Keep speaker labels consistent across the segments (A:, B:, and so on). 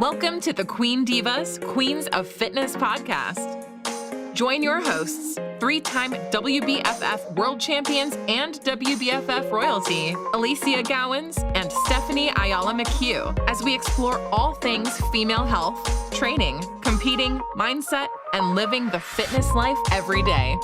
A: Welcome to the Queen Divas, Queens of Fitness podcast. Join your hosts, three-time WBFF world champions and WBFF royalty, Alicia Gowans and Stephanie Ayala McHugh, as we explore all things female health, training, competing, mindset, and living the fitness life every day.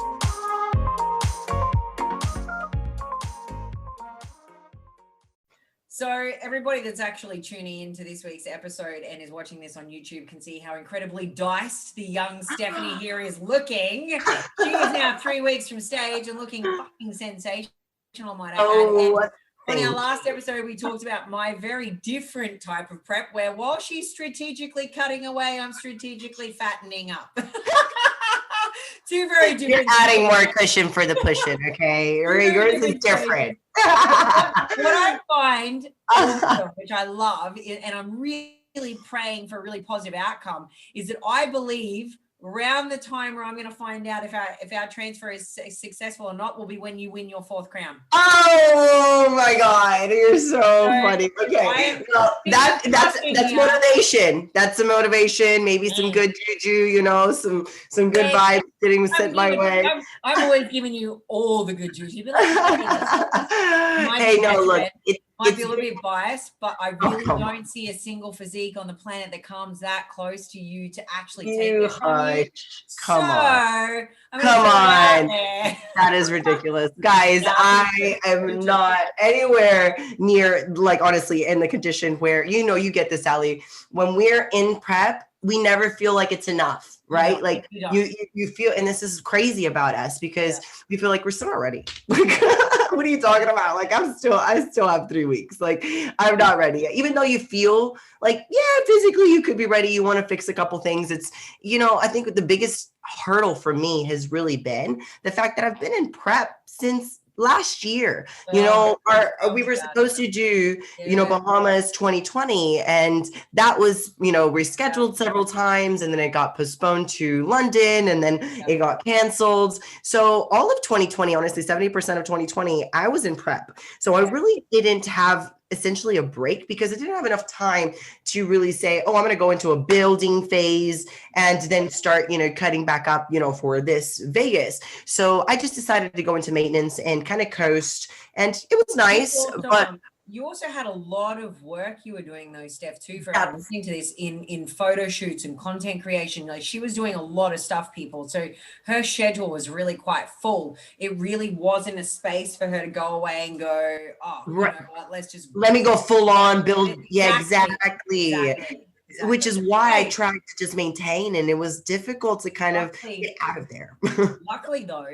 B: So everybody that's actually tuning into this week's episode and is watching this on YouTube can see how incredibly diced the young Stephanie here is looking. She is now 3 weeks from stage and looking fucking sensational, might I add. And on our last episode, we talked about my very different type of prep where while she's strategically cutting away, I'm strategically fattening up. Two very different.
C: You're adding more cushion for the pushing, okay? Yours is different.
B: What I find, awesome, which I love, and I'm really praying for a really positive outcome, is that I believe around the time where I'm going to find out if our transfer is successful or not will be when you win your 4th crown.
C: Oh my God, you're so funny. Okay, well, that's motivation. That's the motivation. Maybe some good juju, some good vibes getting sent my way.
B: I'm always giving you all the good juju. But
C: hey, no, look.
B: Might be a little bit biased, but I really don't see a single physique on the planet that comes that close to you to actually take it from you.
C: Come on. That is ridiculous. Guys, I am not anywhere near, honestly, in the condition where, you get this, Ali. When we're in prep, we never feel like it's enough, right? No, you feel, and this is crazy about us because we feel like we're still not ready. What are you talking about? I still have 3 weeks. I'm not ready yet. Even though you feel physically you could be ready. You want to fix a couple things. It's, I think the biggest hurdle for me has really been the fact that I've been in prep since last year. We were supposed to do, Bahamas 2020, and that was, rescheduled several times, and then it got postponed to London, and then it got canceled. So all of 2020, honestly, 70% of 2020, I was in prep. So I really didn't have essentially a break because I didn't have enough time to really say, I'm going to go into a building phase and then start, cutting back up, for this Vegas. So I just decided to go into maintenance and kind of coast, and it was nice, but
B: you also had a lot of work you were doing though, Steph, too, for listening to this in photo shoots and content creation. She was doing a lot of stuff, people. So her schedule was really quite full. It really wasn't a space for her to go away and go,
C: right.
B: You know what,
C: let me go full on build. Yeah, exactly. Which is why I tried to just maintain, and it was difficult to kind of get out of there.
B: Luckily though,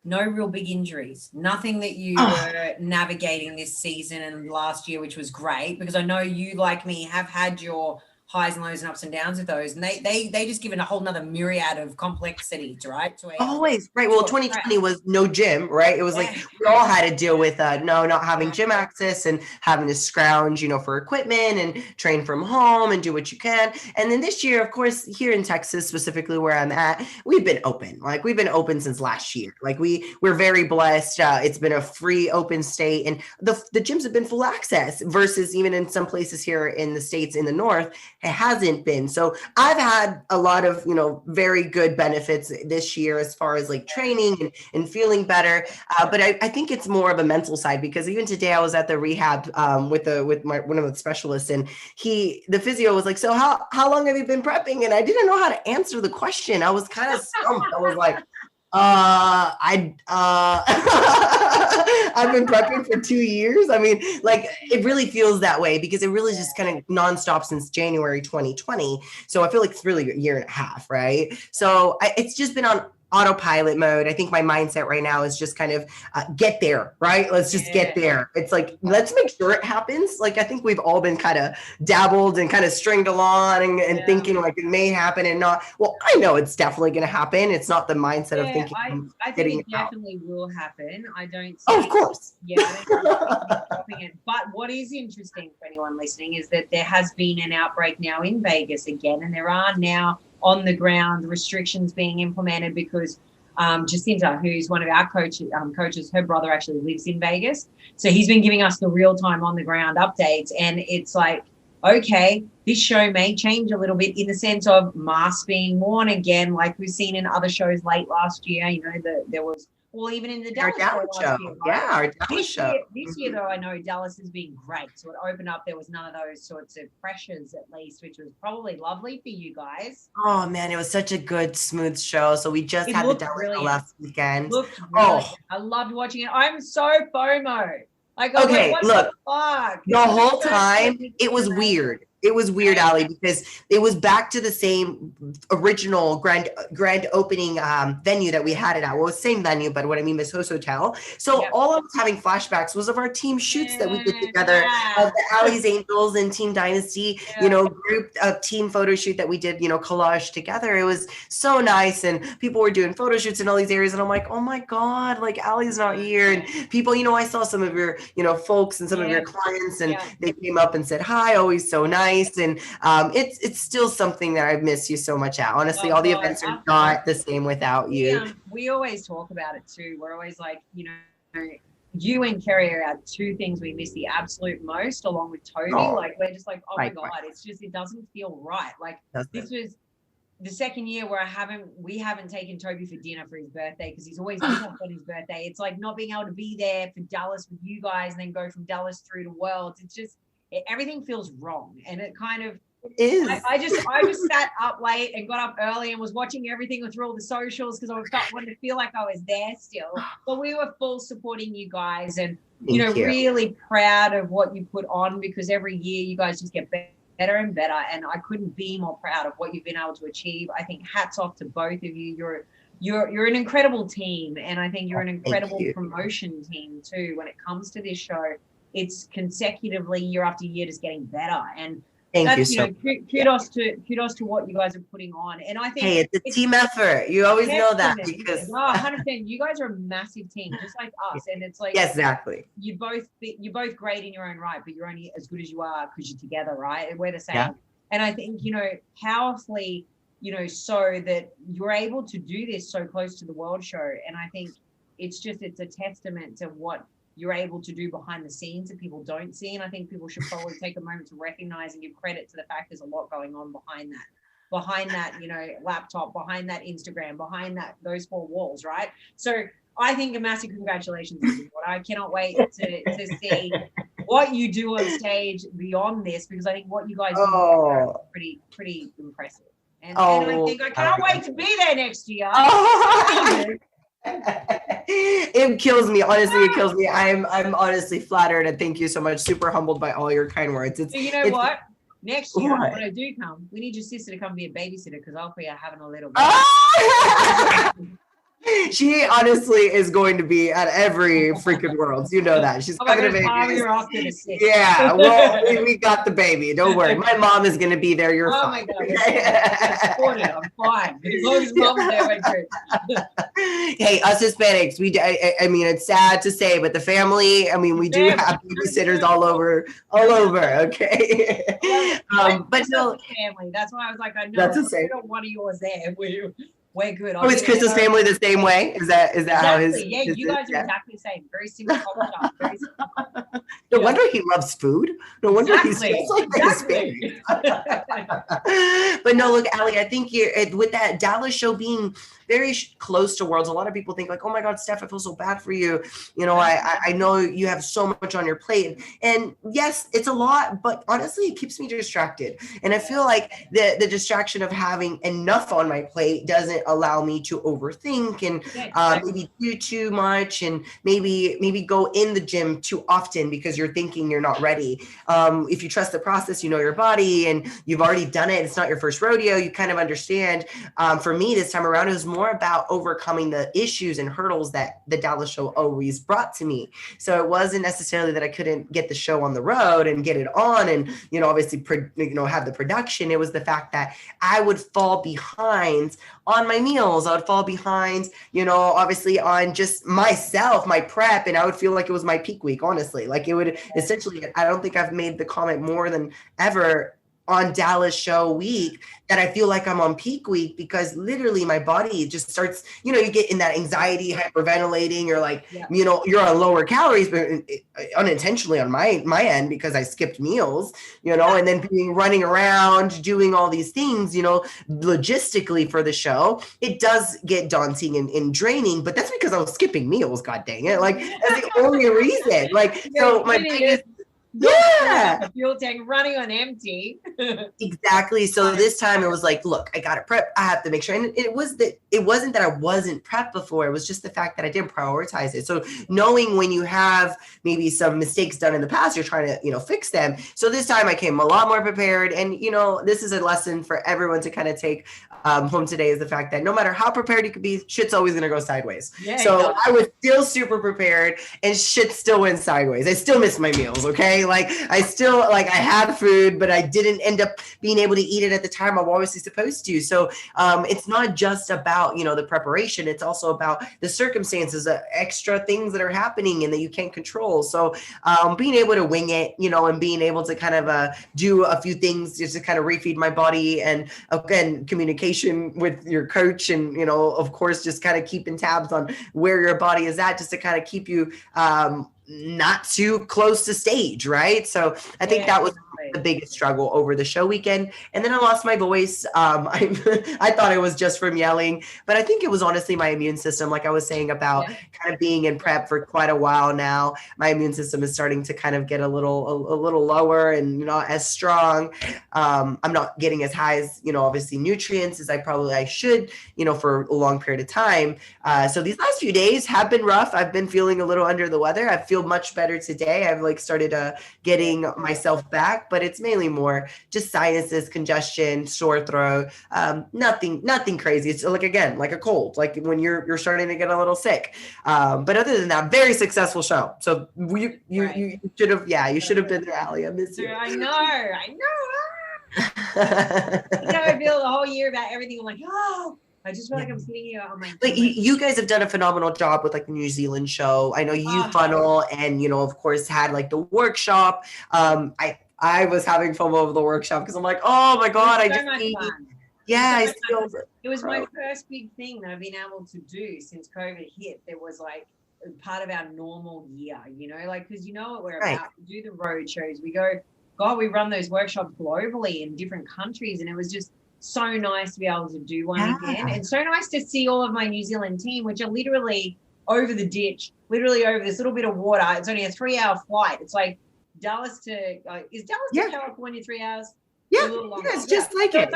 B: no real big injuries, nothing that you were navigating this season and last year, which was great because I know you, like me, have had your highs and lows and ups and downs with those, and they just give it a whole nother myriad of complexities, right?
C: Always, right. Well, 2020 was no gym, right? It was we all had to deal with not having gym access and having to scrounge, for equipment and train from home and do what you can. And then this year, of course, here in Texas, specifically where I'm at, we've been open. We've been open since last year. We're very blessed. It's been a free open state, and the gyms have been full access versus even in some places here in the States in the North, it hasn't been. So I've had a lot of, very good benefits this year as far as training and feeling better. But I think it's more of a mental side because even today I was at the rehab with one of the specialists, and the physio was like, so how long have you been prepping? And I didn't know how to answer the question. I was kind of stumped. I was like, I've been prepping for 2 years. I mean, it really feels that way because it really just kind of nonstop since January 2020. So I feel like it's really a year and a half, right? So it's just been on autopilot mode. I think my mindset right now is just kind of get there, right? Let's just get there. It's let's make sure it happens. I think we've all been kind of dabbled and kind of stringed along and thinking it may happen and not. Well, I know it's definitely going to happen. It's not the mindset of thinking.
B: I think it definitely will happen. I don't see
C: of course.
B: I don't stopping it. But what is interesting for anyone listening is that there has been an outbreak now in Vegas again, and there are now on the ground restrictions being implemented because Jacinta, who's one of our coaches, her brother actually lives in Vegas. So he's been giving us the real time on the ground updates. And it's okay, this show may change a little bit in the sense of masks being worn again, like we've seen in other shows late last year. You know, there was, well, even in the
C: Our
B: Dallas
C: Dallas
B: show
C: show.
B: last year, right?
C: Yeah, our Dallas
B: This
C: show.
B: year, though, I know Dallas has been great. So it opened up, there was none of those sorts of pressures at least, which was probably lovely for you guys.
C: Oh man, it was such a good, smooth show. So we just had the Dallas show last weekend.
B: I loved watching it. I'm so FOMO. Like, I was
C: Okay,
B: like, what
C: look,
B: the fuck?
C: the whole time it was weird. It was weird, Ali, because it was back to the same original grand opening venue that we had it at. Well, same venue, but what I mean is Host Hotel. So all I was having flashbacks was of our team shoots that we did together, of the Ali's Angels and Team Dynasty, you know, group team photo shoot that we did, you know, collage together. It was so nice, and people were doing photo shoots in all these areas, and I'm like, oh my God, like Ali's not here, and people, you know, I saw some of your, you know, folks and some of your clients, and they came up and said hi, always so nice. And it's still something that I miss you so much at. Honestly, all the events are not the same without you.
B: We always talk about it too. We're always like, you know, you and Kerry are our two things we miss the absolute most, along with Toby. Like, we're just like, oh my God, it's just, it doesn't feel right. Like, this was the second year where we haven't taken Toby for dinner for his birthday, because he's always been off on his birthday. It's like not being able to be there for Dallas with you guys and then go from Dallas through to Worlds. It's just, everything feels wrong, and it kind of is. I just sat up late and got up early and was watching everything through all the socials, because I wanted to feel like I was there still. But we were full supporting you guys, and you know, really proud of what you put on, because every year you guys just get better and better, and I couldn't be more proud of what you've been able to achieve. I think hats off to both of you. You're an incredible team, and I think you're an incredible promotion team too when it comes to this show. It's consecutively year after year just getting better, and that's, you know, kudos to what you guys are putting on. And I think
C: it's a team effort. You always know that, because
B: 100%, you guys are a massive team, just like us. And it's like,
C: exactly,
B: you're both great in your own right, but you're only as good as you are because you're together, right? And we're the same. And I think, you know, powerfully, you know, so that you're able to do this so close to the World Show. And I think it's a testament to what you're able to do behind the scenes that people don't see. And I think people should probably take a moment to recognize and give credit to the fact there's a lot going on behind that, you know, laptop, behind that Instagram, behind those four walls, right? So I think a massive congratulations. I cannot wait to see what you do on stage beyond this, because I think what you guys do is pretty impressive. And I think I cannot wait to be there next year.
C: It kills me, honestly. It kills me. I'm honestly flattered, and thank you so much. Super humbled by all your kind words.
B: So you know what? Next year, when I do come, we need your sister to come be a babysitter, because I'll be having a little bit.
C: She honestly is going to be at every freaking Worlds. You know that. She's coming to
B: Vegas.
C: Yeah, well, we got the baby. Don't worry. My mom is going to be there. You're fine.
B: Oh, my God. I'm fine. As long as mom's there, we're good.
C: Hey, us Hispanics, I mean, it's sad to say, but the family, I mean, we do have babysitters all over, okay?
B: But no. Family. That's why I was like, I know.
C: That's the same.
B: One of yours there. We're good.
C: Oh, is Chris's family the same way? Is that how his?
B: Yeah, you guys are exactly the same. Very similar culture.
C: No wonder he loves food. No wonder he's just like Hispanic. But no, look, Ali, I think with that Dallas show being very close to Worlds, a lot of people think like, oh my God, Steph, I feel so bad for you. You know, I know you have so much on your plate, and yes, it's a lot, but honestly, it keeps me distracted. And I feel like the distraction of having enough on my plate doesn't allow me to overthink and maybe do too much, and maybe go in the gym too often because you're thinking you're not ready. If you trust the process, you know your body and you've already done it. It's not your first rodeo. You kind of understand. For me this time around, it was more about overcoming the issues and hurdles that the Dallas show always brought to me. So it wasn't necessarily that I couldn't get the show on the road and get it on and, you know, obviously, have the production. It was the fact that I would fall behind on my meals. I would fall behind, you know, obviously on just myself, my prep, and I would feel like it was my peak week, honestly. Like it would essentially, I don't think I've made the comment more than ever on Dallas show week that I feel like I'm on peak week, because literally my body just starts, you get in that anxiety, hyperventilating, or like, you're on lower calories, but unintentionally on my end, because I skipped meals, and then running around doing all these things, logistically for the show. It does get daunting and draining, but that's because I was skipping meals. God dang it. Like, that's the only reason. Like, so my biggest,
B: a fuel tank running on empty.
C: Exactly. So this time it was like, look, I got to prep. I have to make sure. And it wasn't that I wasn't prepped before. It was just the fact that I didn't prioritize it. So knowing when you have maybe some mistakes done in the past, you're trying to, fix them. So this time I came a lot more prepared. And, this is a lesson for everyone to kind of take home today, is the fact that no matter how prepared you could be, shit's always going to go sideways. So I was still super prepared, and shit still went sideways. I still missed my meals. Okay. Like, I still, I had food, but I didn't end up being able to eat it at the time I'm obviously supposed to. So it's not just about, the preparation. It's also about the circumstances, the extra things that are happening and that you can't control. So being able to wing it, and being able to kind of do a few things just to kind of refeed my body. And again, communication with your coach, and, of course, just kind of keeping tabs on where your body is at, just to kind of keep you not too close to stage, right? So I think that was the biggest struggle over the show weekend. And then I lost my voice. I thought it was just from yelling, but I think it was honestly my immune system. Like I was saying about kind of being in prep for quite a while now, my immune system is starting to kind of get a little lower and not as strong. I'm not getting as high as, obviously nutrients as I should, for a long period of time. So these last few days have been rough. I've been feeling a little under the weather. I feel much better today. I've started getting myself back, but it's mainly more just sinuses, congestion, sore throat, nothing crazy. It's like a cold, like when you're starting to get a little sick. But other than that, very successful show. So you should have been there, Ali. I miss you.
B: I know. I feel the whole year about everything. I'm like, I just feel like I'm sitting here on my.
C: Like you guys have done a phenomenal job with the New Zealand show. I know you funnel, and of course had the workshop. I was having FOMO over the workshop because I'm like, oh my god,
B: it was my first big thing that I've been able to do since COVID hit. There was part of our normal year, because what we're about. We do the road shows. We run those workshops globally in different countries, and it was just so nice to be able to do one again, and so nice to see all of my New Zealand team, which are literally over the ditch, literally over this little bit of water. It's only a 3-hour flight. It's like Dallas to is Dallas to California 3 hours?
C: Yeah, it's just like it.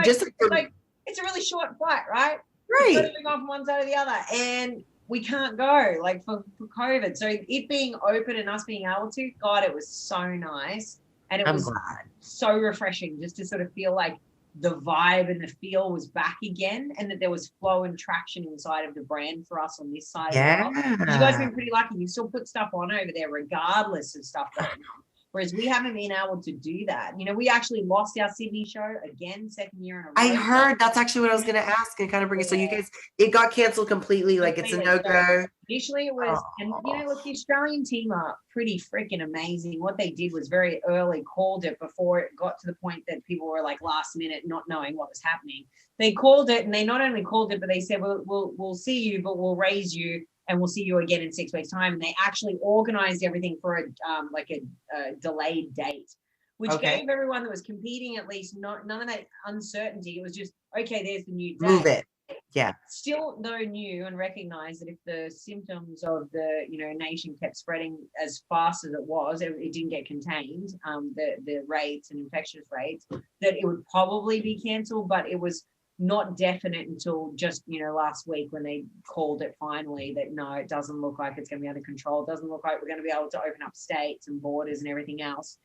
B: It's a really short flight, right? Right. It's going from one side to the other, and we can't go for COVID. So it being open and us being able to, God, it was so nice, and it was so refreshing just to sort of feel like the vibe and the feel was back again, and that there was flow and traction inside of the brand for us on this side as well. You guys have been pretty lucky. You still put stuff on over there regardless of stuff going on. Whereas we haven't been able to do that. We actually lost our Sydney show again, second year in a row.
C: I heard that's actually what I was going to ask and kind of bring it. So you guys, it got canceled completely. It's a no-go.
B: Initially it was, and look, the Australian team are pretty freaking amazing. What they did was very early called it before it got to the point that people were last minute not knowing what was happening. They called it, and they not only called it, but they said, we'll see you, but we'll raise you. And we'll see you again in 6 weeks' time. And they actually organized everything for a delayed date, which gave everyone that was competing at least none of that uncertainty. It was just, okay, there's the new date. Move it.
C: Yeah.
B: Still, though, knew and recognized that if the symptoms of the nation kept spreading as fast as it was, it didn't get contained, the rates and infectious rates, that it would probably be cancelled. But it was not definite until just last week when they called it finally that no, it doesn't look like it's going to be under control. It doesn't look like we're going to be able to open up states and borders and everything else.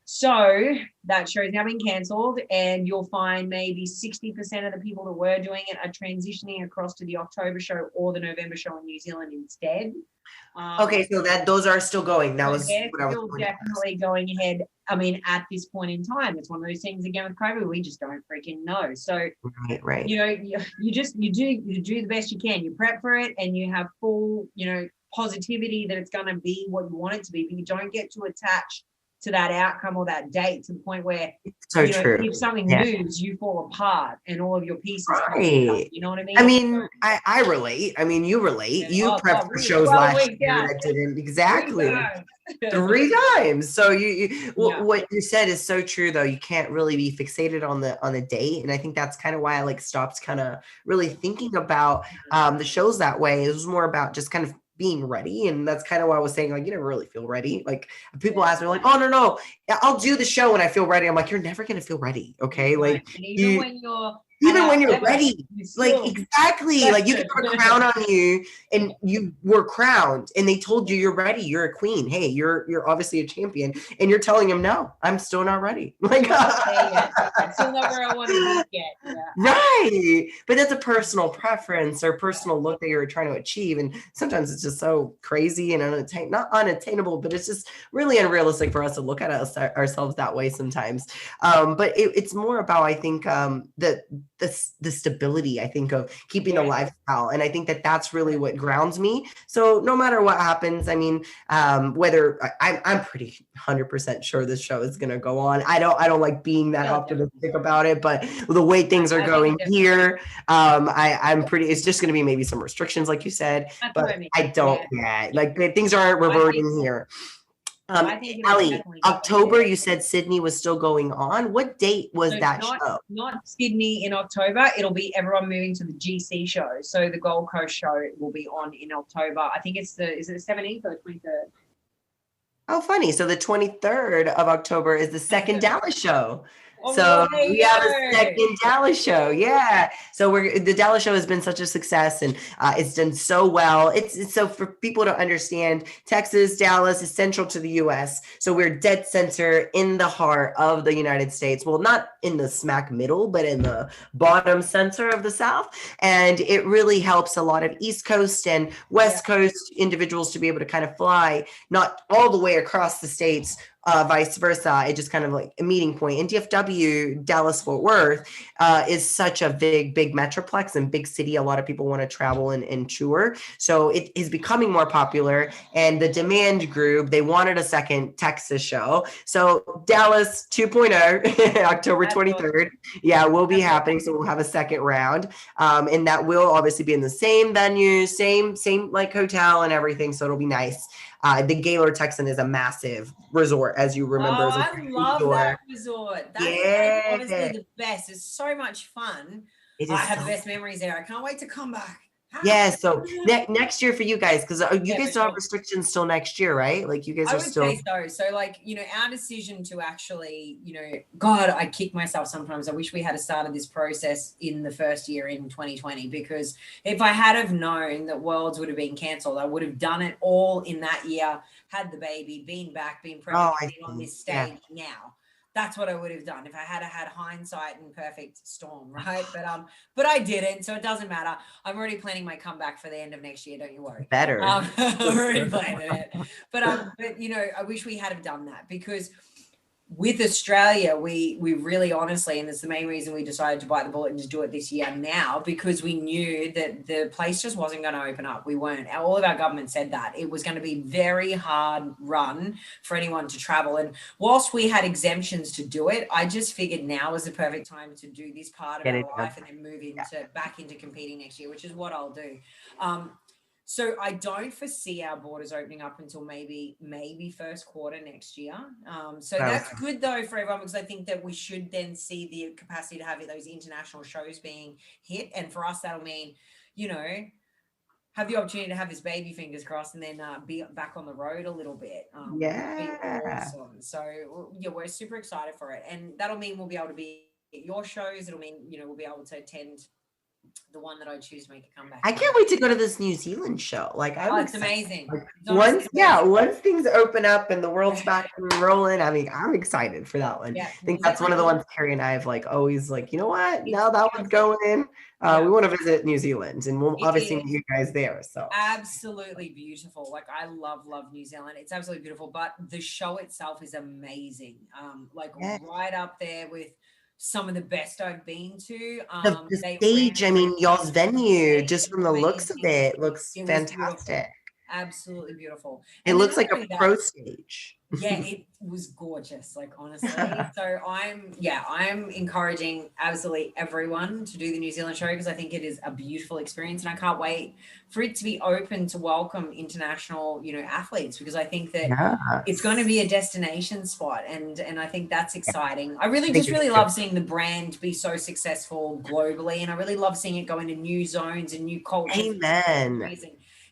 B: So that show's now been cancelled, and you'll find maybe 60% of the people that were doing it are transitioning across to the October show or the November show in New Zealand instead.
C: Okay, so those are still going. That was what I was
B: still definitely going ahead. I mean, at this point in time, it's one of those things again with COVID, we just don't freaking know. So,
C: right.
B: You do the best you can. You prep for it, and you have full, positivity that it's going to be what you want it to be, but you don't get too attached to that outcome or that date, to the point where
C: so true.
B: If something moves, you fall apart and all of your pieces come
C: right.
B: you know what I mean?
C: I mean, I relate. I mean, you relate. You prepped for shows last year that didn't exactly 3 times. So what you said is so true, though. You can't really be fixated on the date, and I think that's kind of why I like stopped kind of really thinking about the shows that way. It was more about just kind of being ready, and that's kind of why I was saying, like, you never really feel ready. Like, people ask me, like, oh no, I'll do the show when I feel ready. I'm like, you're never gonna feel ready, okay? Like, even when you're ready, like, exactly, like, you can put a crown on you and you were crowned and they told you you're ready, you're a queen, hey, you're obviously a champion, and you're telling them, no, I'm still not ready. Like,
B: I'm still not where I want to be yet.
C: Right. But that's a personal preference or personal look that you're trying to achieve, and sometimes it's just so crazy and not unattainable, but it's just really unrealistic for us to look at ourselves that way sometimes. But it's more about, I think, the stability, I think, of keeping a lifestyle. And I think that's really what grounds me. So no matter what happens, I mean, whether I'm pretty 100% sure this show is going to go on. I don't like being that optimistic about it, but the way things are going here, I'm pretty, it's just going to be maybe some restrictions, like you said, but I don't, like, things aren't reverting here. Ali, October, you said Sydney was still going on. What date was that show?
B: Not Sydney in October. It'll be everyone moving to the GC show. So the Gold Coast show will be on in October. I think is it the 17th or the 23rd?
C: Oh, funny. So the 23rd of October is the second Dallas show. So we have a second Dallas show. Yeah. So the Dallas show has been such a success, and it's done so well. It's so, for people to understand, Texas, Dallas is central to the US. So we're dead center in the heart of the United States. Well, not in the smack middle, but in the bottom center of the South. And it really helps a lot of East Coast and West Coast individuals to be able to kind of fly, not all the way across the states, vice versa. It just kind of like a meeting point. And DFW, Dallas Fort Worth, is such a big metroplex and big city. A lot of people want to travel and tour. So it is becoming more popular, and the demand grew. They wanted a second Texas show. So Dallas 2.0, October 23rd. Yeah, will be happening. So we'll have a second round. And that will obviously be in the same venue, same like hotel and everything. So it'll be nice. The Gaylord Texan is a massive resort, as you remember.
B: Oh, I love that resort. That's honestly the best. It's so much fun. I have the best memories there. I can't wait to come back.
C: Yeah, so next year for you guys, because you guys don't have restrictions still next year, right? Like, you guys are still. I would
B: say so. So, like, our decision to actually, God, I kick myself sometimes. I wish we had started this process in the first year in 2020, because if I had have known that Worlds would have been cancelled, I would have done it all in that year, had the baby, been back, been pregnant, on this stage now. That's what I would have done if I had hindsight and perfect storm, right? But I didn't, so it doesn't matter. I'm already planning my comeback for the end of next year. Don't you worry.
C: Better.
B: I'm already planning it. But I wish we had have done that, because with Australia, we really honestly, and it's the main reason we decided to bite the bullet and just do it this year now, because we knew that the place just wasn't going to open up. We weren't. All of our government said that. It was going to be very hard run for anyone to travel. And whilst we had exemptions to do it, I just figured now was the perfect time to do this part of our life and then move back into competing next year, which is what I'll do. So I don't foresee our borders opening up until maybe first quarter next year. So that's good though for everyone, because I think that we should then see the capacity to have those international shows being hit. And for us, that'll mean, have the opportunity to have this baby, fingers crossed, and then be back on the road a little bit. Awesome. So we're super excited for it. And that'll mean we'll be able to be at your shows. It'll mean, we'll be able to attend the one that I choose to make a comeback.
C: I can't wait to go to this New Zealand show. Like,
B: it's amazing.
C: Like, once things open up and the world's back and rolling, I mean, I'm excited for that one. Yeah, I think that's one of the ones Carrie and I have always you know what? Now that one's going in. We want to visit New Zealand, and we'll obviously meet you guys there. So
B: absolutely beautiful. Like, I love New Zealand. It's absolutely beautiful, but the show itself is amazing. Right up there with some of the best I've been to.
C: The stage, I mean, y'all's venue, just from the looks of it, looks fantastic.
B: Absolutely beautiful.
C: It looks like a pro stage.
B: Yeah, it was gorgeous, like honestly. So I'm encouraging absolutely everyone to do the New Zealand show because I think it is a beautiful experience, and I can't wait for it to be open to welcome international, athletes, because I think that it's going to be a destination spot, and I think that's exciting. I really love seeing the brand be so successful globally, and I really love seeing it go into new zones and new cultures.
C: Amen.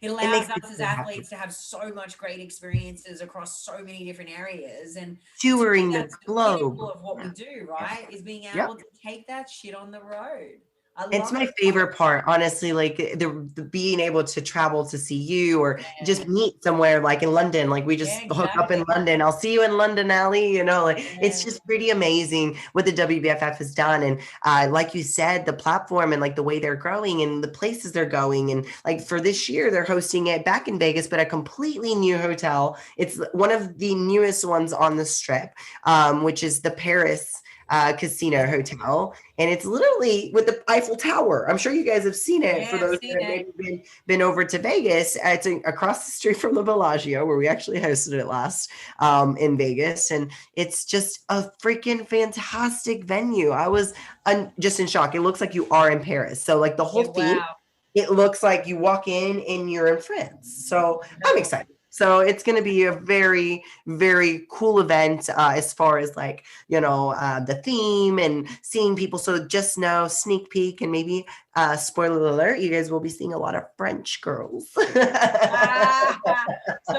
B: It allows us as athletes to have so much great experiences across so many different areas, and
C: touring the globe
B: of what we do, right? Is being able to take that shit on the road.
C: It's my favorite part, honestly, like the being able to travel to see you or just meet somewhere like in London, like we just hook up in London. I'll see you in London, Ali, it's just pretty amazing what the WBFF has done. And like you said, the platform and like the way they're growing and the places they're going. And like for this year, they're hosting it back in Vegas, but a completely new hotel. It's one of the newest ones on the strip, which is the Paris casino hotel, and it's literally with the Eiffel Tower. I'm sure you guys have seen it. For those that have maybe been over to Vegas, it's across the street from the Bellagio, where we actually hosted it last in Vegas, and it's just a freaking fantastic venue. I was just in shock. It looks like you are in Paris, so like the whole theme, it looks like you walk in and you're in France. So I'm excited. So it's going to be a very, very cool event as far as like, the theme and seeing people. So just know, sneak peek, and maybe spoiler alert, you guys will be seeing a lot of French girls.
B: So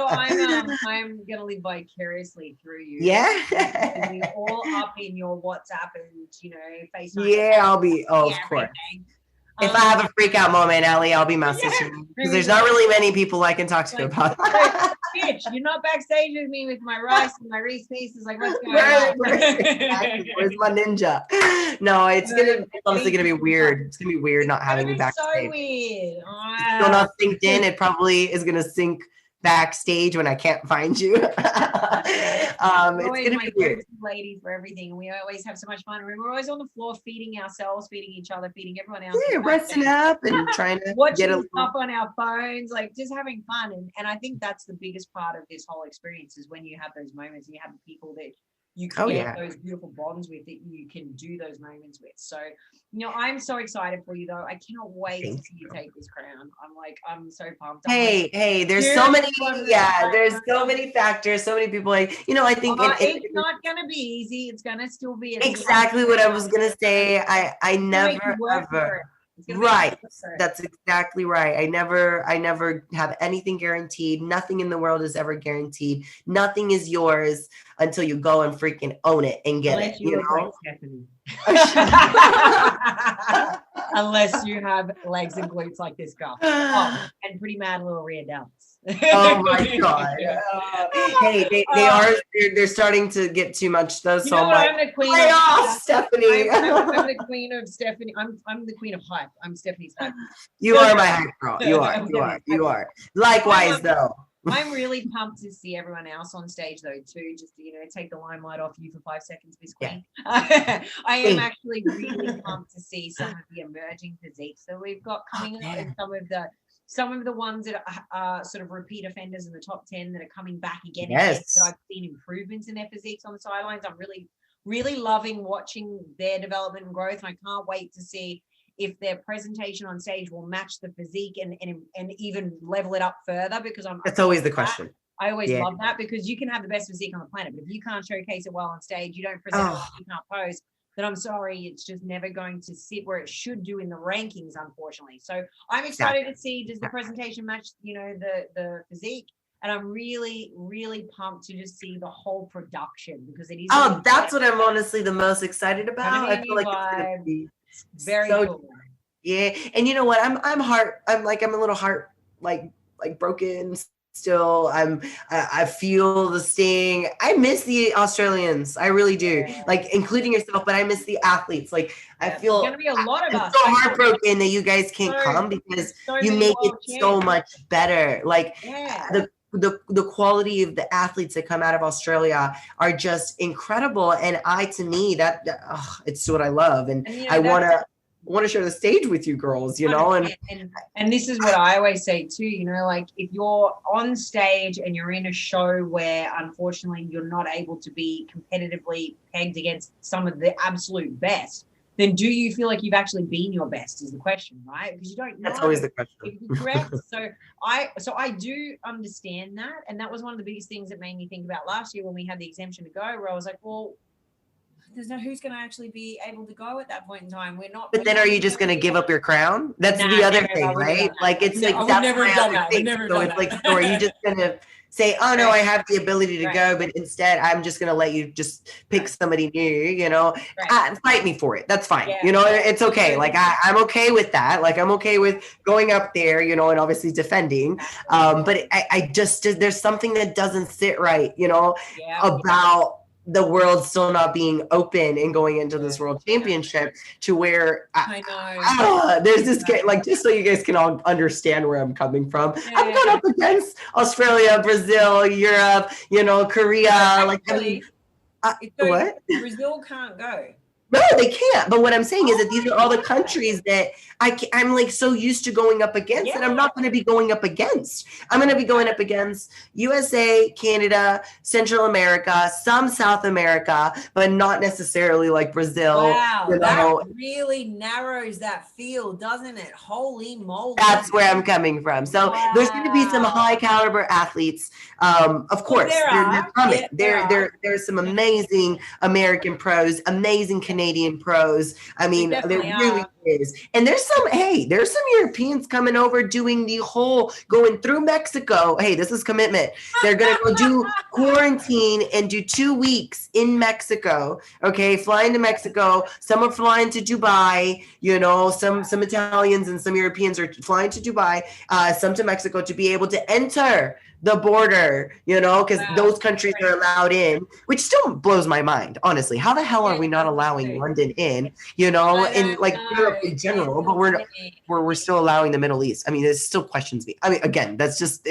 B: I'm going to live vicariously through you.
C: Yeah.
B: Be all up in your WhatsApp and, FaceTime.
C: Yeah, I'll be, of course. If I have a freak out moment, Ali, I'll be messaging you because there's not really many people I can talk to about.
B: Bitch, you're not backstage with me with my rice and my Reese pieces. Like, what's going on?
C: Where's my ninja? No, it's honestly gonna be weird. It's gonna be weird not having me backstage.
B: So weird.
C: It's still not synced in. It probably is gonna sync backstage when I can't find you. It's gonna be weird.
B: Ladies for everything. We always have so much fun. We're always on the floor feeding ourselves, feeding each other, feeding everyone else.
C: Yeah, resting up and trying to
B: watching stuff on our phones, like just having fun. And I think that's the biggest part of this whole experience is when you have those moments and you have people that you create those beautiful bonds with, that you can do those moments with. So, I'm so excited for you though. I cannot wait to see you take this crown. I'm so pumped.
C: Hey, there's so many, there's so many factors, so many people. I think
B: it's not going to be easy. It's going to still be
C: exactly what I was going to say. I never ever. Right. That's exactly right. I never have anything guaranteed. Nothing in the world is ever guaranteed. Nothing is yours until you go and freaking own it and get it.
B: Unless you have legs and glutes like this girl. And pretty mad little rear delts.
C: Oh my god. Hey, they're starting to get too much though. So I'm the queen of Stephanie.
B: I'm the queen of Stephanie. I'm the queen of hype. I'm Stephanie's hype.
C: You are my hype girl. You are. Likewise though.
B: I'm really pumped to see everyone else on stage though too, just to take the limelight off you for 5 seconds, Miss Queen. I am actually really pumped to see some of the emerging physiques that we've got coming up, and some of the ones that are sort of repeat offenders in the top 10 that are coming back again.
C: Yes.
B: That I've seen improvements in their physiques on the sidelines. I'm really, really loving watching their development and growth, and I can't wait to see if their presentation on stage will match the physique and even level it up further, because that's
C: always the question.
B: I always love that, because you can have the best physique on the planet, but if you can't showcase it well on stage, you don't present it, you can't pose, then I'm sorry, it's just never going to sit where it should do in the rankings, unfortunately. So I'm excited to see, does the presentation match, the physique? And I'm really, really pumped to just see the whole production, because it is.
C: Oh, that's what I'm honestly the most excited about. I feel like it's gonna be
B: very cool.
C: Yeah, and you know what? I'm a little heart like broken still. I feel the sting. I miss the Australians. I really do. Like, including yourself, but I miss the athletes. Like, I feel
B: gonna be a lot of us.
C: So heartbroken that you guys can't come, because you make it so much better. Like the quality of the athletes that come out of Australia are just incredible. And to me, it's what I love. And I want to want to share the stage with you girls, you know.
B: And this is what I always say too, you know, like if you're on stage and you're in a show where unfortunately you're not able to be competitively pegged against some of the absolute best, then do you feel like you've actually been your best is the question, right? Because you don't know.
C: That's always the question.
B: If you're correct. So I do understand that. And that was one of the biggest things that made me think about last year when we had the exemption to go, where I was like, well, there's no who's going to actually be able to go at that point in time. We're not.
C: But then are you just going to give up your crown? That's the other thing, right? Like it's like that's
B: never done that.
C: So it's like, so are you just going to say, oh no, I have the ability to go, but instead I'm just going to let you just pick somebody new, you know, fight me for it. That's fine. You know, it's okay. Like I'm okay with that. Like I'm okay with going up there, you know, and obviously defending. But I just, there's something that doesn't sit right, you know, about the world still not being open and going into this world championship to where there's this like, just so you guys can all understand where I'm coming from. I've gone up against Australia, Brazil, Europe, you know, Korea. Like, I mean, what?
B: Brazil can't go.
C: No, they can't. But what I'm saying is that these are all the countries that I'm like so used to going up against that I'm not going to be going up against. I'm going to be going up against USA, Canada, Central America, some South America, but not necessarily like Brazil.
B: Wow, you know. That really narrows that field, doesn't it? Holy moly.
C: That's where I'm coming from. So there's going to be some high caliber athletes. Of course, they're coming. There's some amazing American pros, amazing Canadian pros. I mean, there really is. And there's some Europeans coming over doing the whole going through Mexico. Hey, this is commitment. They're going to go do quarantine and do 2 weeks in Mexico. Okay. Flying to Mexico. Some are flying to Dubai, you know, some Italians and some Europeans are flying to Dubai, some to Mexico to be able to enter the border, you know, because those countries are allowed in, which still blows my mind, honestly. How the hell are we not allowing London in, you know, in like Europe in general, but we're still allowing the Middle East? I mean, it still questions me. I mean, again, that's just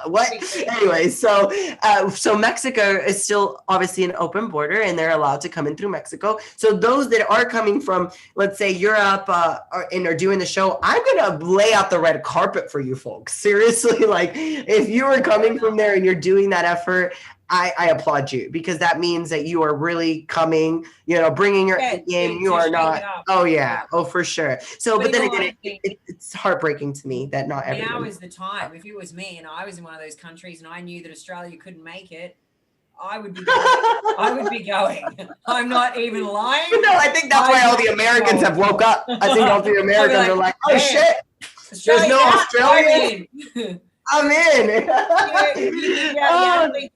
C: what? Anyway, so Mexico is still obviously an open border and they're allowed to come in through Mexico. So those that are coming from, let's say, Europe and are doing the show, I'm going to lay out the red carpet for you folks. Seriously, like, if you are coming from there and you're doing that effort, I applaud you, because that means that you are really coming, you know, bringing your game. You are not. Oh yeah. Oh, for sure. So, but then again, it's heartbreaking to me that not everyone.
B: Now is the time. If it was me and I was in one of those countries and I knew that Australia couldn't make it, I would be going. I'm not even lying.
C: No, I think that's why all the Americans have woke up. I think all the Americans are like, oh shit, there's no Australian. I'm in.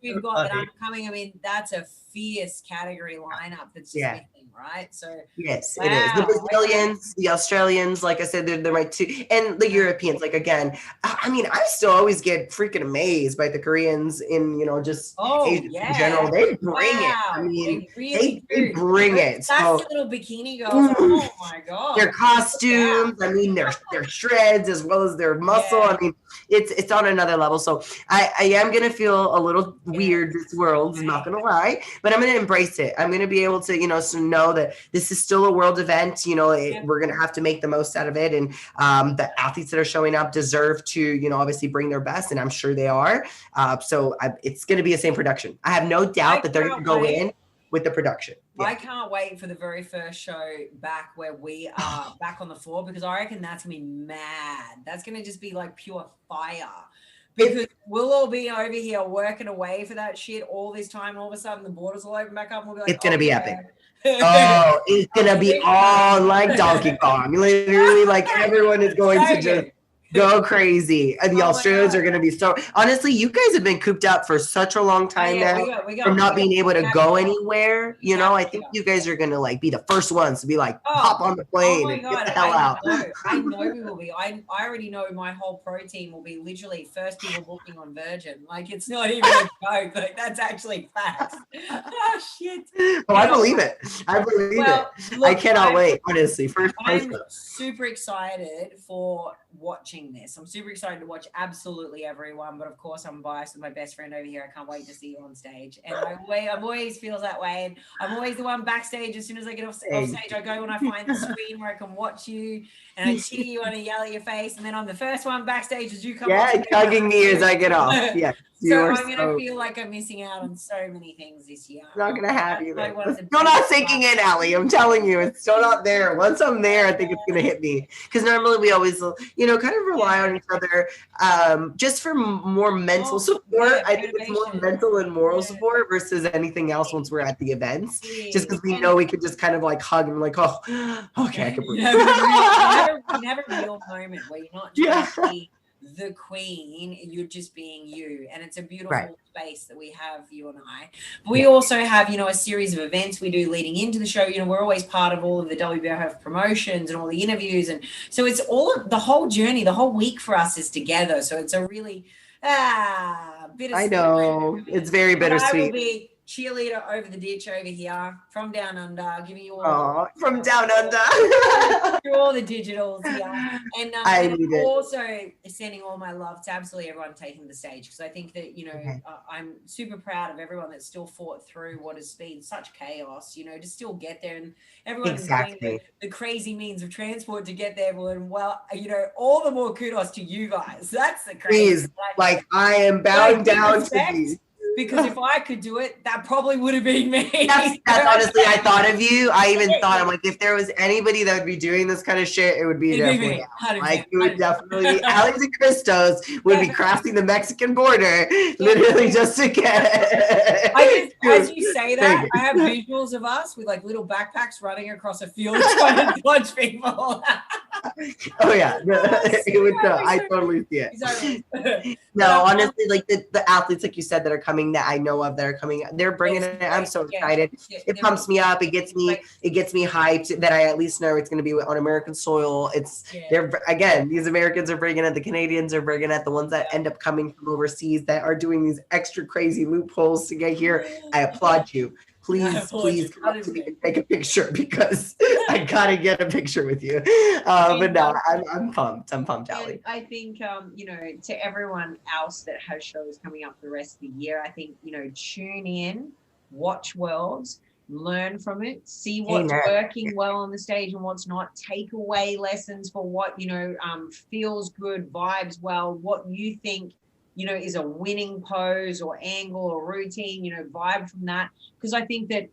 B: We've got that upcoming. I mean, that's a fierce category lineup that's just missing, right? So
C: yes, it is. The Brazilians, the Australians, like I said, they're my two, and the Europeans. Like again, I mean, I still always get freaking amazed by the Koreans in, you know, just Asia in general. They bring it. I mean, they bring it.
B: That's the little bikini girls. Oh my god,
C: their costumes. I mean, their shreds as well as their muscle. I mean, it's on another level. So I am gonna feel a little weird. This world, I'm not gonna lie. But I'm going to embrace it. I'm going to be able to, you know, know that this is still a world event. You know, we're going to have to make the most out of it. And the athletes that are showing up deserve to, you know, obviously bring their best. And I'm sure they are. So it's going to be the same production. I have no doubt that they're going to go in with the production.
B: I can't wait for the very first show back where we are back on the floor, because I reckon that's going to be mad. That's going to just be like pure fire. Because we'll all be over here working away for that shit all this time. And all of a sudden the borders will open back up. And we'll be like,
C: it's going to be epic. Oh, it's going to be all like Donkey Kong. Literally, like everyone is going to just go crazy. And the Australians are going to be so. Honestly, you guys have been cooped up for such a long time now from not being able to go anywhere. You know, I think you guys are going to like be the first ones to be like, pop on the plane and get the hell out.
B: I know we will be. I already know my whole pro team will be literally first people booking on Virgin. Like, it's not even a joke. Like, that's actually facts. Oh, shit.
C: Oh, I believe it. I believe it. Look, I cannot wait, honestly. I'm
B: super excited for watching watching this. I'm super excited to watch absolutely everyone, but of course I'm biased with my best friend over here. I can't wait to see you on stage. And I always feels that way. And I'm always the one backstage. As soon as I get off stage, I go and I find the screen where I can watch you and I cheer you and I yell at your face. And then I'm the first one backstage as you come off.
C: Yeah, hugging me as I get off. Yeah.
B: So I'm going to feel like I'm missing out on so many things this year.
C: Not going to have you there. Still not sinking in, Allie. I'm telling you, it's still not there. Once I'm there, I think it's going to hit me. Because normally we always, you know, kind of rely on each other just for more mental support. I think it's more mental and moral support versus anything else once we're at the events. Just because we know we could just kind of like hug and like, oh, okay, I can breathe.
B: You have a real moment where you're not just the queen, you're just being you, and it's a beautiful space that we have, you and I. But we also have, you know, a series of events we do leading into the show. You know, we're always part of all of the WBFF promotions and all the interviews, and so it's all the whole journey, the whole week for us is together. So it's a really bittersweet.
C: I know it's very bittersweet.
B: I will be cheerleader over the ditch over here from down under, giving you all
C: from down under
B: through all the digitals here, and also sending all my love to absolutely everyone taking the stage, because I think that, you know, I'm super proud of everyone that still fought through what has been such chaos, you know, to still get there, and everyone doing the crazy means of transport to get there. And well, you know, all the more kudos to you guys. That's the crazy.
C: Like I am bowing down to you.
B: Because if I could do it, that probably would have been me.
C: That's honestly, I thought of you. I even thought, I'm like, if there was anybody that would be doing this kind of shit, it would be definitely like it would definitely be Alex and Christos would be crossing the Mexican border, literally just to get.
B: As you say that, I have visuals of us with like little backpacks running across a field trying to dodge people.
C: Oh yeah, it would. I totally see it. No, honestly, like the athletes, like you said, that are coming, that I know of that are coming, they're bringing it. I'm so excited. It pumps me up. It gets me hyped that I at least know it's going to be on American soil. They're again, these Americans are bringing it. The Canadians are bringing it. The ones that end up coming from overseas that are doing these extra crazy loopholes to get here. I applaud you. Please come up to me and take a picture, because I gotta get a picture with you. But no, I'm pumped. I'm pumped, Allie.
B: I think you know, to everyone else that has shows coming up for the rest of the year, I think, you know, tune in, watch Worlds, learn from it, see what's working well on the stage and what's not. Take away lessons for what, you know, feels good, vibes well, what you think, you know, is a winning pose or angle or routine, you know, vibe from that. Because I think that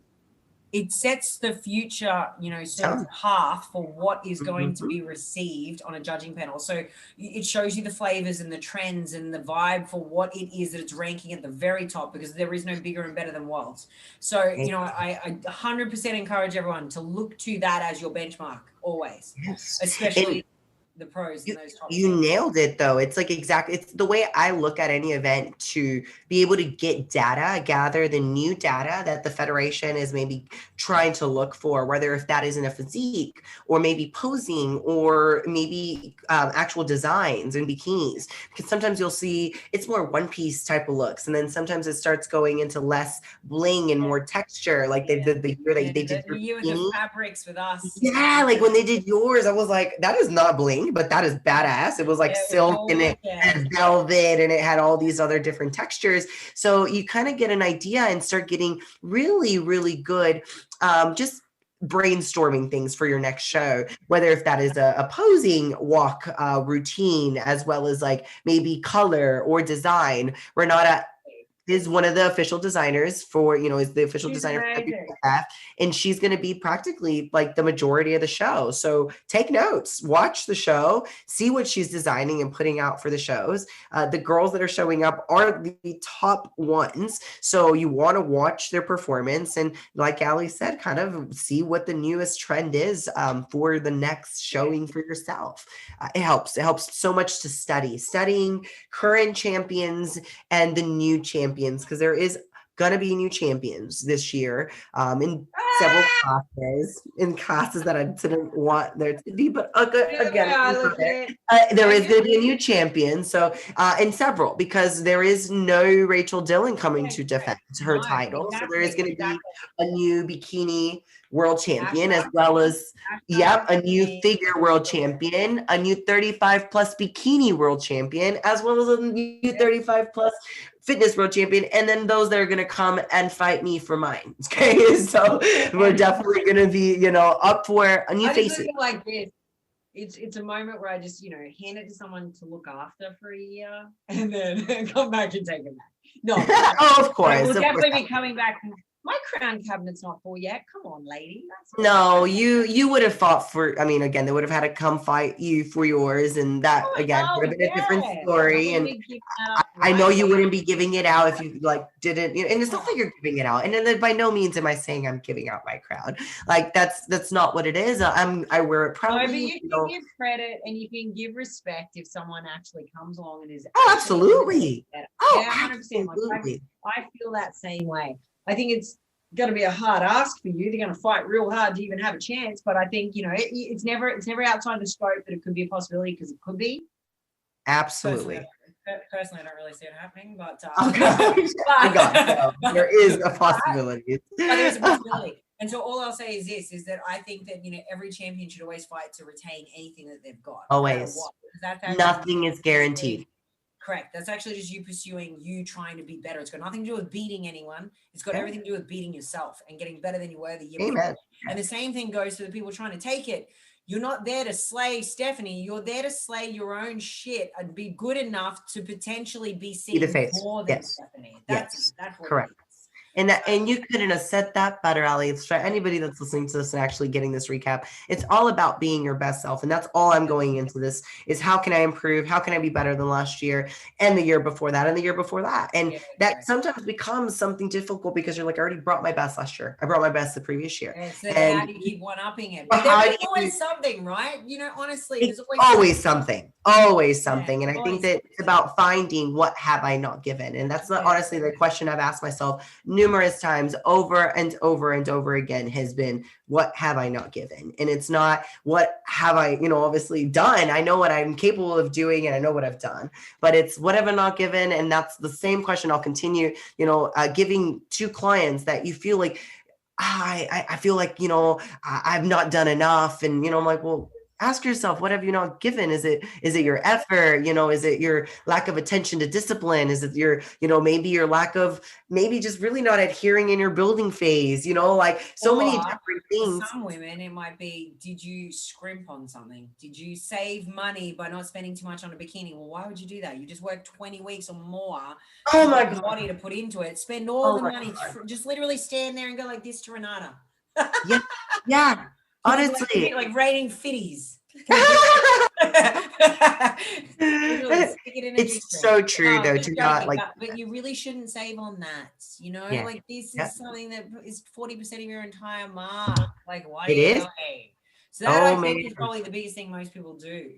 B: it sets the future, you know, sort of path for what is going to be received on a judging panel. So it shows you the flavors and the trends and the vibe for what it is that it's ranking at the very top, because there is no bigger and better than Worlds. So, you know, I 100% encourage everyone to look to that as your benchmark always, especially the pros in those topics.
C: You nailed it though. It's like it's the way I look at any event, to be able to get data, gather the new data that the Federation is maybe trying to look for, whether if that is in a physique or maybe posing or maybe actual designs and bikinis. Because sometimes you'll see it's more one piece type of looks, and then sometimes it starts going into less bling and more texture. Like they did the year they did
B: the year with the fabrics with us.
C: Yeah, like when they did yours, I was like, that is not bling, but that is badass. It was like silk and it had velvet and it had all these other different textures. So you kind of get an idea and start getting really, really good just brainstorming things for your next show, whether if that is a posing walk routine, as well as like maybe color or design. Renata is one of the official designers for, you know, is the official designer for WBFF, and she's going to be practically like the majority of the show. So take notes, watch the show, see what she's designing and putting out for the shows. The girls that are showing up are the top ones. So you want to watch their performance. And like Ali said, kind of see what the newest trend is for the next showing for yourself. It helps so much to studying current champions and the new champions, because there is gonna be new champions this year in several classes that I didn't want there to be, but again, there is going to be a new champion. So, in several, because there is no Rachel Dillon coming to defend her title. So there is going to be a new bikini world champion, as well as, a new figure world champion, a new 35 plus bikini world champion, as well as a new 35 plus fitness world champion, and then those that are going to come and fight me for mine. Okay, so we're definitely going to be, up for a new face.
B: Like this, it's a moment where I just, hand it to someone to look after for a year, and then come back and take it back. No,
C: of course,
B: we'll definitely be coming back. My crown cabinet's not full yet. Come on, lady.
C: No, you would have fought for. I mean, again, they would have had to come fight you for yours, and that would have been a different story. And I know you wouldn't be giving it out if you didn't. And it's not like you're giving it out. And then by no means am I saying I'm giving out my crown. Like that's not what it is. I wear it proudly.
B: But you can give credit and you can give respect if someone actually comes along and is.
C: Oh, absolutely.
B: Oh, 100%. Like, I feel that same way. I think it's going to be a hard ask for you. They're going to fight real hard to even have a chance. But I think, it's never outside the scope that it could be a possibility, because it could be.
C: Absolutely.
B: Personally, I don't really see it happening, but
C: there is a possibility.
B: But there's a possibility. And so all I'll say is this, is that I think that, every champion should always fight to retain anything that they've got.
C: Always. Nothing is guaranteed.
B: Correct. That's actually just you pursuing, you trying to be better. It's got nothing to do with beating anyone. It's got everything to do with beating yourself and getting better than you were the year before. And the same thing goes for the people trying to take it. You're not there to slay Stephanie. You're there to slay your own shit and be good enough to potentially be seen more than Stephanie. That's correct. And you couldn't have said that better, Ali. For anybody that's listening to this and actually getting this recap, it's all about being your best self. And that's all I'm going into this is, how can I improve? How can I be better than last year and the year before that and the year before that? And that sometimes becomes something difficult, because you're like, I already brought my best last year. I brought my best the previous year. So how do you keep one-upping it? But there's always something, right? Honestly, there's
C: always something. Always something. And I think that it's about finding, what have I not given? And that's honestly the question I've asked myself numerous times over and over and over again, has been, what have I not given? And it's not, what have I, obviously done. I know what I'm capable of doing and I know what I've done, but it's, what have I not given? And that's the same question I'll continue, giving to clients, that you feel like, I feel like, I've not done enough. And, I'm like, well, ask yourself, what have you not given? Is it your effort? Is it your lack of attention to discipline? Is it your, maybe your lack of, maybe just really not adhering in your building phase, many different things.
B: For some women, it might be, did you scrimp on something? Did you save money by not spending too much on a bikini? Well, why would you do that? You just work 20 weeks or more.
C: Oh my God.
B: Body to put into it. Spend all the money. Just literally stand there and go like this to Renata.
C: Yeah. Honestly,
B: like rating fitties.
C: It's so true though, to not
B: but you really shouldn't save on that, this is something that is 40% of your entire mark. Like, why do you say? So that I think is probably the biggest thing most people do.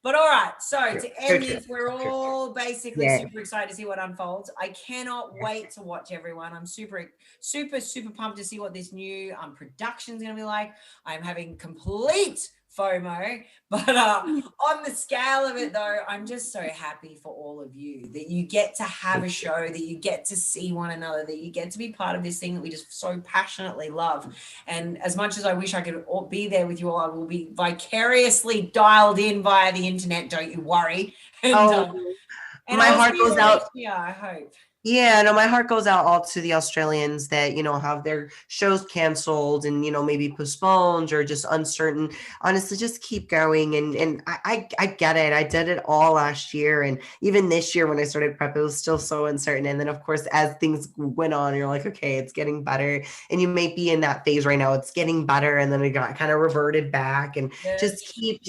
B: But all right, so to end this, we're all basically super excited to see what unfolds. I cannot wait to watch everyone. I'm super, super, super pumped to see what this new production is going to be like. I'm having complete FOMO, but on the scale of it though, I'm just so happy for all of you that you get to have a show, that you get to see one another, that you get to be part of this thing that we just so passionately love. And as much as I wish I could be there with you all, I will be vicariously dialed in via the internet, don't you worry. And
C: my heart goes out.
B: Yeah, I hope.
C: Yeah, no, my heart goes out all to the Australians that, have their shows canceled and, maybe postponed or just uncertain. Honestly, just keep going. And I get it. I did it all last year. And even this year when I started prep, it was still so uncertain. And then, of course, as things went on, you're like, okay, it's getting better. And you may be in that phase right now. It's getting better. And then it got kind of reverted back. And just keep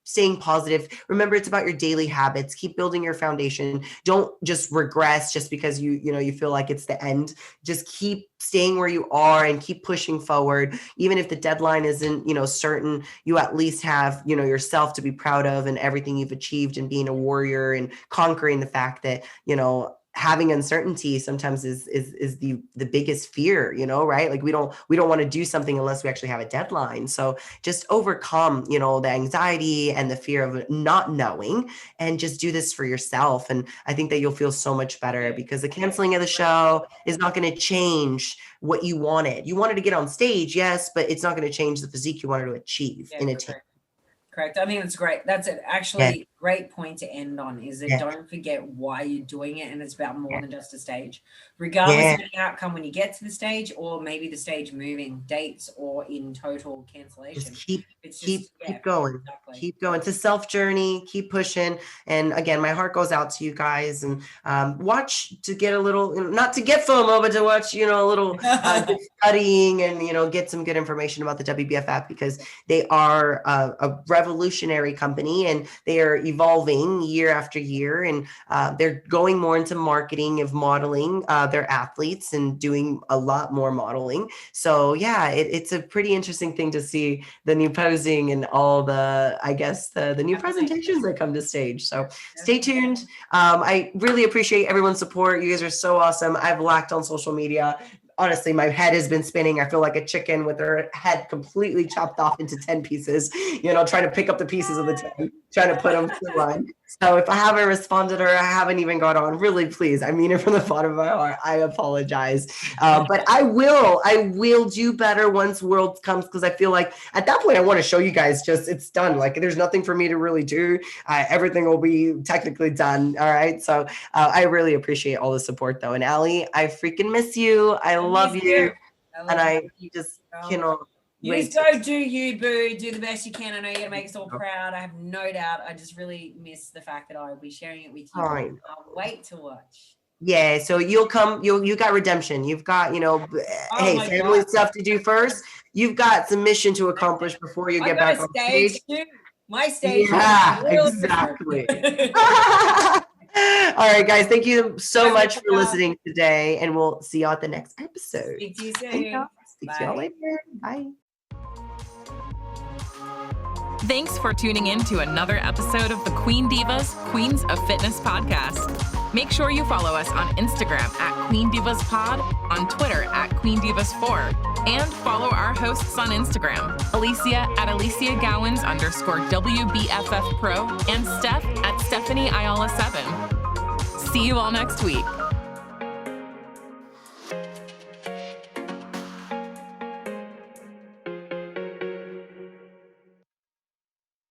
C: staying positive. Remember, it's about your daily habits. Keep building your foundation. Don't just regress just because you feel like it's the end. Just keep staying where you are and keep pushing forward. Even if the deadline isn't, certain, you at least have, yourself to be proud of and everything you've achieved and being a warrior and conquering the fact that, having uncertainty sometimes is the biggest fear, right? Like we don't want to do something unless we actually have a deadline. So just overcome, the anxiety and the fear of not knowing, and just do this for yourself. And I think that you'll feel so much better, because the canceling of the show is not going to change what you wanted. You wanted to get on stage, yes, but it's not going to change the physique you wanted to achieve in a team.
B: Correct. I think it's great. That's actually great point to end on, is that don't forget why you're doing it. And it's about more than just a stage, regardless of the outcome when you get to the stage, or maybe the stage moving dates or in total cancellation.
C: Just keep going. Exactly. Keep going. It's a self journey. Keep pushing. And again, my heart goes out to you guys, and watch to get a little, not to get FOMO, but to watch, a little studying and, get some good information about the WBFF, because they are a revolutionary company, and they are evolving year after year, and they're going more into marketing of modeling their athletes and doing a lot more modeling. So it's a pretty interesting thing to see the new posing and all the, I guess, the new presentations that come to stage. So stay tuned. I really appreciate everyone's support. You guys are so awesome. I've lacked on social media. Honestly, my head has been spinning. I feel like a chicken with her head completely chopped off into 10 pieces, trying to pick up the pieces of the 10, trying to put them to the line. So if I haven't responded, or I haven't even got on, really, please, I mean it from the bottom of my heart, I apologize. But I will do better once Worlds comes, because I feel like at that point, I want to show you guys it's done. Like there's nothing for me to really do. Everything will be technically done. All right. So I really appreciate all the support though. And Ali, I freaking miss you. I love you. And I just cannot
B: You just go do you, boo. Do the best you can. I know you're going to make us all proud. I have no doubt. I just really miss the fact that I will be sharing it with you. I'll wait to watch.
C: Yeah, so you'll come, you got redemption. You've got, family stuff to do first. You've got some mission to accomplish before you get back on stage.
B: My stage.
C: Yeah, exactly. All right, guys. Thank you so much for listening today, and we'll see y'all at the next episode.
B: Speak to you soon.
C: Speak to y'all later. Bye.
A: Thanks for tuning in to another episode of the Queen Divas, Queens of Fitness podcast. Make sure you follow us on Instagram at Queen Divas Pod, on Twitter at Queen Divas 4, and follow our hosts on Instagram, Alicia at Alicia Gowans _WBFF Pro, and Steph at Stephanie Ayala 7. See you all next week.